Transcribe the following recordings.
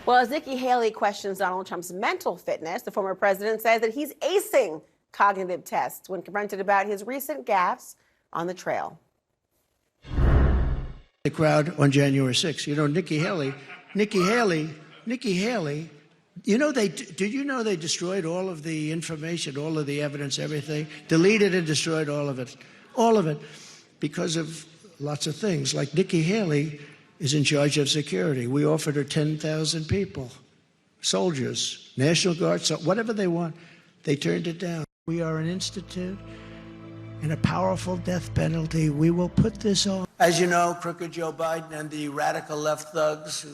Well, as Nikki Haley questions Donald Trump's mental fitness, the former president says that he's acing cognitive tests when confronted about his recent gaffes on the trail. The crowd on January 6th. You know, Nikki Haley, did you know they destroyed all of the information, all of the evidence, everything? Deleted and destroyed all of it, because of lots of things. Like Nikki Haley is in charge of security. We offered her 10,000 people, soldiers, National Guard, so whatever they want. They turned it down. We are an institute and a powerful death penalty. We will put this on. As you know, crooked Joe Biden and the radical left thugs who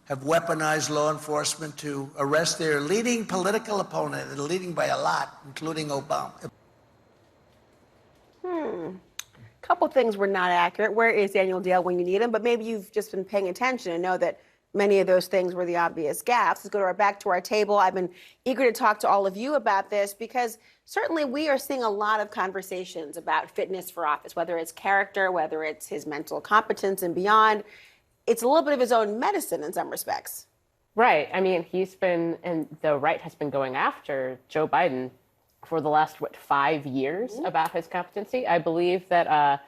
have weaponized law enforcement to arrest their leading political opponent, and leading by a lot, including Obama. Couple things were not accurate. Where is Daniel Dale when you need him? But maybe you've just been paying attention and know that many of those things were the obvious gaffes. Let's go back to our table. I've been eager to talk to all of you about this because certainly we are seeing a lot of conversations about fitness for office, whether it's character, whether it's his mental competence and beyond. It's a little bit of his own medicine in some respects. Right. I mean, and the right has been going after Joe Biden for the last, 5 years about his competency. I believe that,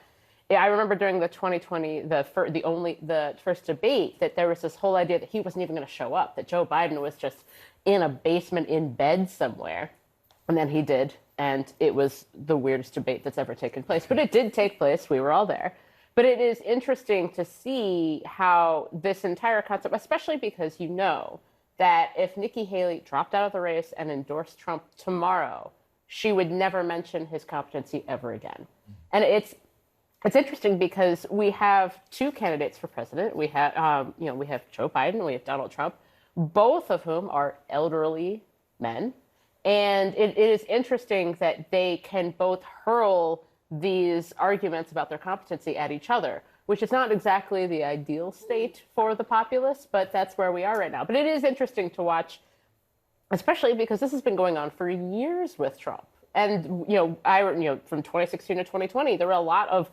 I remember during the 2020, the first debate, that there was this whole idea that he wasn't even going to show up, that Joe Biden was just in a basement in bed somewhere. And then he did. And it was the weirdest debate that's ever taken place. But it did take place. We were all there. But it is interesting to see how this entire concept, especially because you know that if Nikki Haley dropped out of the race and endorsed Trump tomorrow, she would never mention his competency ever again. And it's interesting because we have two candidates for president. We have, we have Joe Biden and we have Donald Trump, both of whom are elderly men. And it is interesting that they can both hurl these arguments about their competency at each other, which is not exactly the ideal state for the populace, but that's where we are right now. But it is interesting to watch, especially because this has been going on for years with Trump. And, from 2016 to 2020, there were a lot of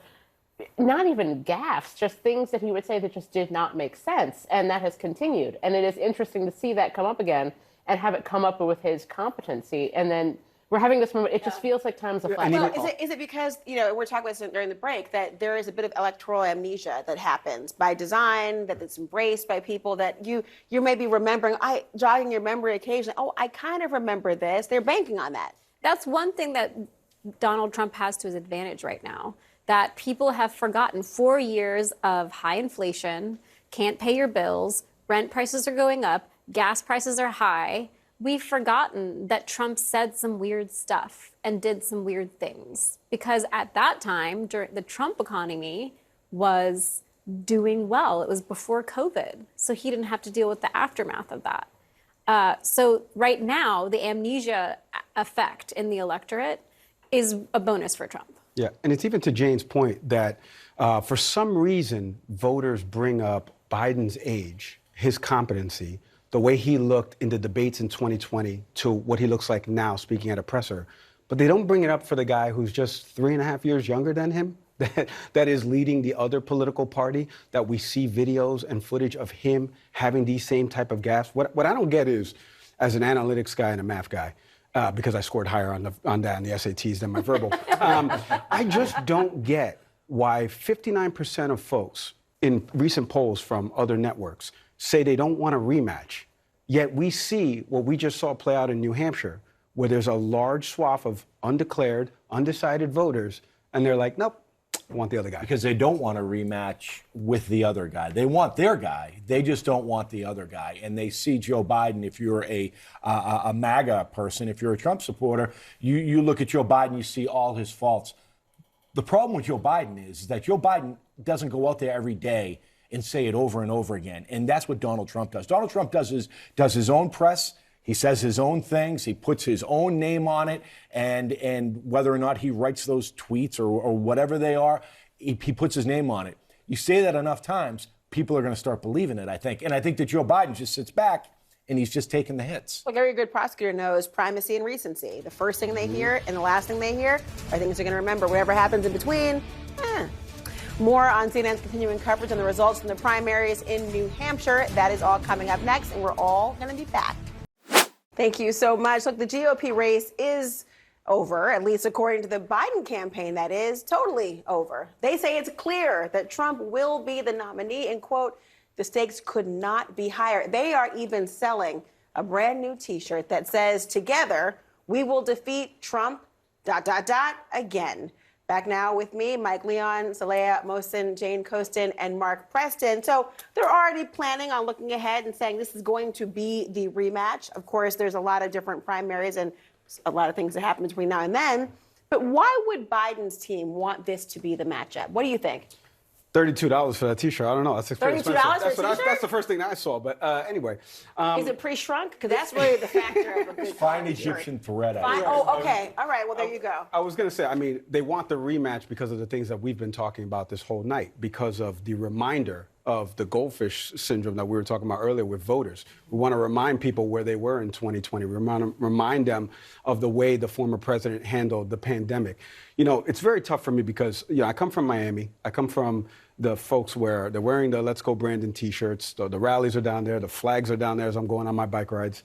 not even gaffes, just things that he would say that just did not make sense. And that has continued. And it is interesting to see that come up again and have it come up with his competency. And then we're having this moment. It just feels like time's a flash. Well, is it because, we're talking about this during the break, that there is a bit of electoral amnesia that happens by design, that it's embraced by people, that you may be remembering, jogging your memory occasionally. Oh, I kind of remember this. They're banking on that. That's one thing that Donald Trump has to his advantage right now, that people have forgotten 4 years of high inflation, can't pay your bills, rent prices are going up, gas prices are high. We've forgotten that Trump said some weird stuff and did some weird things, because at that time, during the Trump economy was doing well. It was before COVID, so he didn't have to deal with the aftermath of that. So right now, the amnesia effect in the electorate is a bonus for Trump. Yeah, and it's even to Jane's point that for some reason, voters bring up Biden's age, his competency, the way he looked in the debates in 2020 to what he looks like now speaking at a presser. But they don't bring it up for the guy who's just 3.5 years younger than him, that is leading the other political party, that we see videos and footage of him having these same type of gaffes. What I don't get is, as an analytics guy and a math guy, because I scored higher on that in the SATs than my verbal, I just don't get why 59% of folks in recent polls from other networks say they don't want a rematch. Yet we see what we just saw play out in New Hampshire, where there's a large swath of undeclared, undecided voters, and they're like, nope, I want the other guy. Because they don't want a rematch with the other guy. They want their guy. They just don't want the other guy. And they see Joe Biden, if you're a MAGA person, if you're a Trump supporter, you look at Joe Biden, you see all his faults. The problem with Joe Biden is that Joe Biden doesn't go out there every day and say it over and over again. And that's what Donald Trump does. Donald Trump does his own press. He says his own things. He puts his own name on it. And whether or not he writes those tweets or whatever they are, he puts his name on it. You say that enough times, people are going to start believing it, I think. And I think that Joe Biden just sits back and he's just taking the hits. Well, every good prosecutor knows primacy and recency. The first thing they hear and the last thing they hear are things they're going to remember. Whatever happens in between, More on CNN's continuing coverage on the results from the primaries in New Hampshire. That is all coming up next, and we're all going to be back. Thank you so much. Look, the GOP race is over, at least according to the Biden campaign, that is totally over. They say it's clear that Trump will be the nominee, and, quote, the stakes could not be higher. They are even selling a brand new T-shirt that says, together, we will defeat Trump, ... again. Back now with me, Mike Leon, Saleha, Mohsin, Jane Coaston, and Mark Preston. So they're already planning on looking ahead and saying this is going to be the rematch. Of course, there's a lot of different primaries and a lot of things that happen between now and then. But why would Biden's team want this to be the matchup? What do you think? $32 for that T-shirt. I don't know. That's $32 for a T-shirt? That's the first thing I saw. But anyway, is it pre-shrunk? Because that's really the factor of a good fine Egyptian thread. Oh, okay. All right. Well, there you go. I was going to say, I mean, they want the rematch because of the things that we've been talking about this whole night, because of the reminder of the goldfish syndrome that we were talking about earlier with voters. We want to remind people where they were in 2020. We want to remind them of the way the former president handled the pandemic. You know, it's very tough for me because, you know, I come from Miami. I come from the folks where they're wearing the Let's Go Brandon T-shirts. The rallies are down there. The flags are down there as I'm going on my bike rides.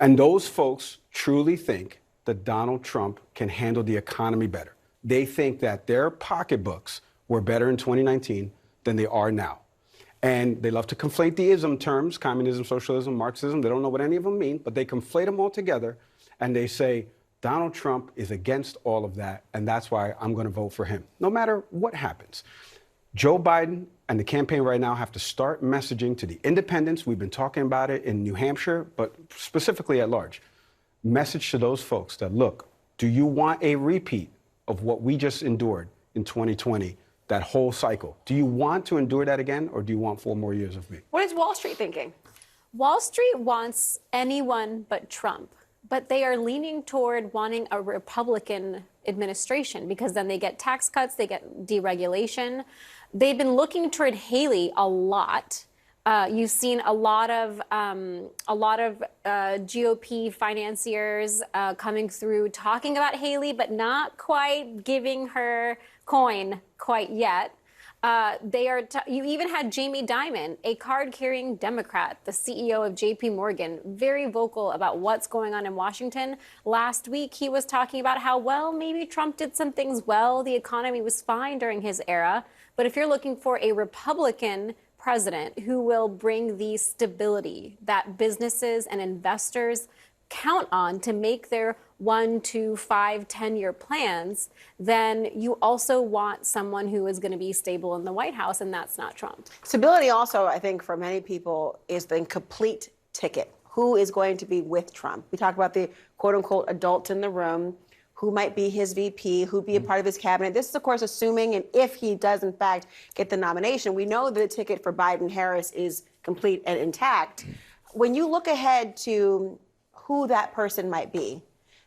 And those folks truly think that Donald Trump can handle the economy better. They think that their pocketbooks were better in 2019 than they are now. And they love to conflate the ism terms, communism, socialism, Marxism. They don't know what any of them mean, but they conflate them all together. And they say, Donald Trump is against all of that, and that's why I'm going to vote for him, no matter what happens. Joe Biden and the campaign right now have to start messaging to the independents. We've been talking about it in New Hampshire, but specifically at large. Message to those folks that, look, do you want a repeat of what we just endured in 2020? That whole cycle. Do you want to endure that again, or do you want 4 more years of me? What is Wall Street thinking? Wall Street wants anyone but Trump, but they are leaning toward wanting a Republican administration because then they get tax cuts, they get deregulation. They've been looking toward Haley a lot. You've seen a lot of GOP financiers coming through talking about Haley, but not quite giving her coin quite yet. You even had Jamie Dimon, a card-carrying Democrat, the CEO of J.P. Morgan, very vocal about what's going on in Washington. Last week, he was talking about how, well, maybe Trump did some things well. The economy was fine during his era. But if you're looking for a Republican president who will bring the stability that businesses and investors count on to make their 1, 2, 5, 10-year plans, then you also want someone who is going to be stable in the White House, and that's not Trump. Stability also, I think, for many people is the complete ticket. Who is going to be with Trump? We talk about the quote-unquote adults in the room, who might be his VP, who'd be a part of his cabinet. This is, of course, assuming, and if he does, in fact, get the nomination. We know that the ticket for Biden-Harris is complete and intact. When you look ahead to who that person might be,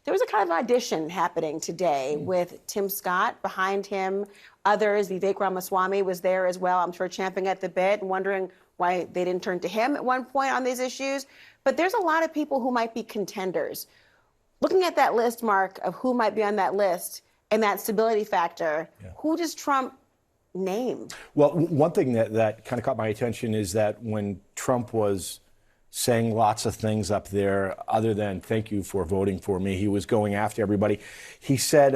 there was a kind of audition happening today with Tim Scott behind him. Others, Vivek Ramaswamy was there as well, I'm sure champing at the bit and wondering why they didn't turn to him at one point on these issues. But there's a lot of people who might be contenders. Looking at that list, Mark, of who might be on that list and that stability factor, who does Trump name? Well, one thing that kind of caught my attention is that when Trump was saying lots of things up there other than thank you for voting for me, he was going after everybody. He said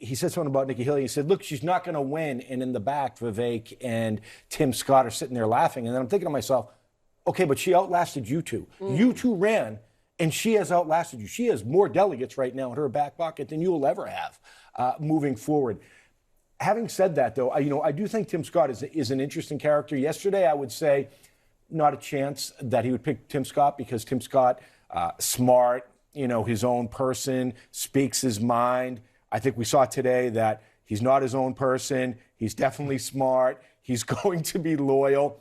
something about Nikki Haley. He said, look, she's not going to win. And in the back, Vivek and Tim Scott are sitting there laughing. And then I'm thinking to myself, okay, but she outlasted you two. You two ran, and she has outlasted you. She has more delegates right now in her back pocket than you will ever have moving forward. Having said that, though, I do think Tim Scott is an interesting character. Yesterday, I would say not a chance that he would pick Tim Scott because Tim Scott, smart, his own person, speaks his mind. I think we saw today that he's not his own person. He's definitely smart. He's going to be loyal.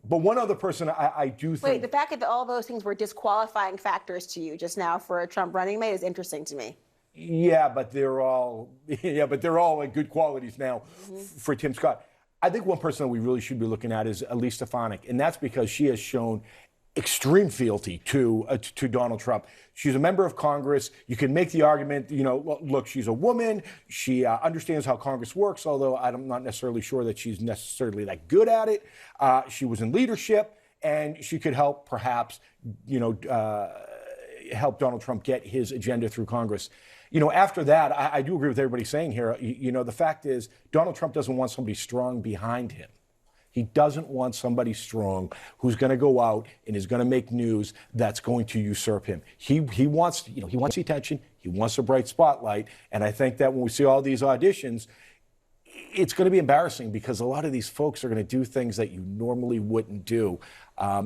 But one other person I do think... Wait, the fact that all those things were disqualifying factors to you just now for a Trump running mate is interesting to me. Yeah, but they're all like good qualities now for Tim Scott. I think one person that we really should be looking at is Elise Stefanik, and that's because she has shown extreme fealty to Donald Trump. She's a member of Congress. You can make the argument, look, she's a woman. She understands how Congress works, although I'm not necessarily sure that she's necessarily that good at it. She was in leadership, and she could help, perhaps, help Donald Trump get his agenda through Congress. After that, I do agree with everybody saying here. The fact is, Donald Trump doesn't want somebody strong behind him. He doesn't want somebody strong who's going to go out and is going to make news that's going to usurp him. He wants, he wants the attention. He wants a bright spotlight. And I think that when we see all these auditions, it's going to be embarrassing because a lot of these folks are going to do things that you normally wouldn't do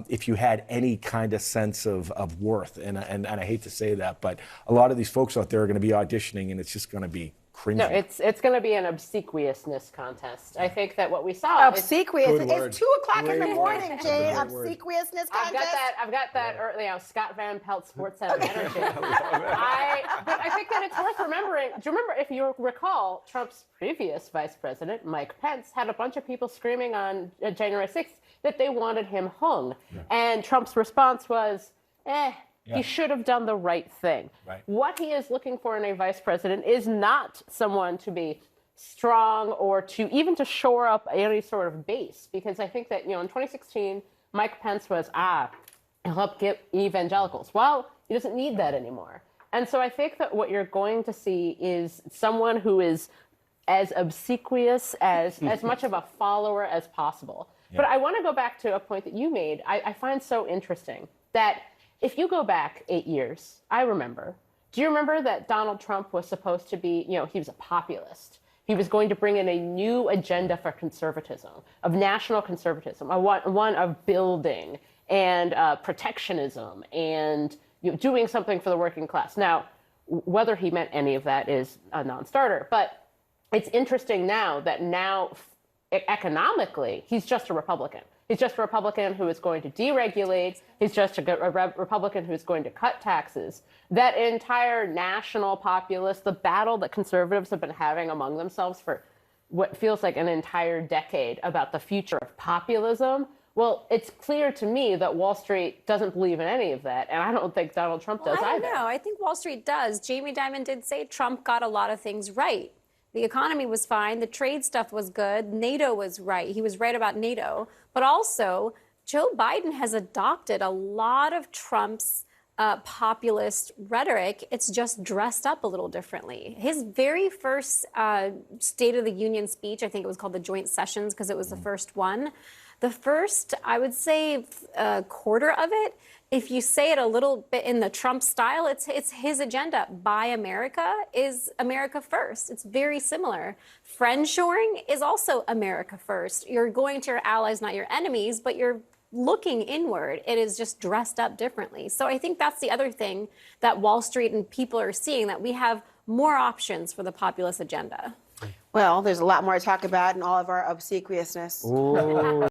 if you had any kind of sense of worth. And I hate to say that, but a lot of these folks out there are going to be auditioning, and it's just going to be cringy. No, it's going to be an obsequiousness contest. I think that what we saw obsequious. Good word. It's 2:00 in the morning, Jane. Good word. Obsequiousness I've contest. got that early, Scott Van Pelt Sports Center energy. But I think that it's worth remembering. Do you remember, if you recall, Trump's previous vice president, Mike Pence, had a bunch of people screaming on January 6th that they wanted him hung. Yeah. And Trump's response was, he should have done the right thing. Right. What he is looking for in a vice president is not someone to be strong or even to shore up any sort of base. Because I think that, in 2016, Mike Pence was, he'll help get evangelicals. Well, he doesn't need that anymore. And so I think that what you're going to see is someone who is as obsequious, as much of a follower as possible. Yeah. But I want to go back to a point that you made. I find so interesting that if you go back 8 years, do you remember that Donald Trump was supposed to be, he was a populist. He was going to bring in a new agenda for conservatism, of national conservatism, one of building and protectionism and doing something for the working class. Now, whether he meant any of that is a non-starter, but it's interesting that economically, he's just a Republican. He's just a Republican who is going to deregulate. He's just a Republican who's going to cut taxes. That entire national populist, the battle that conservatives have been having among themselves for what feels like an entire decade about the future of populism, well, it's clear to me that Wall Street doesn't believe in any of that, and I don't think Donald Trump does either. I don't know. I think Wall Street does. Jamie Dimon did say Trump got a lot of things right. The economy was fine. The trade stuff was good. NATO was right. He was right about NATO. But also, Joe Biden has adopted a lot of Trump's populist rhetoric. It's just dressed up a little differently. His very first State of the Union speech, I think it was called the Joint Sessions because it was the first one. The first, I would say, quarter of it, if you say it a little bit in the Trump style, it's his agenda. Buy America is America first. It's very similar. Friendshoring is also America first. You're going to your allies, not your enemies, but you're looking inward. It is just dressed up differently. So I think that's the other thing that Wall Street and people are seeing, that we have more options for the populist agenda. Well, there's a lot more to talk about in all of our obsequiousness.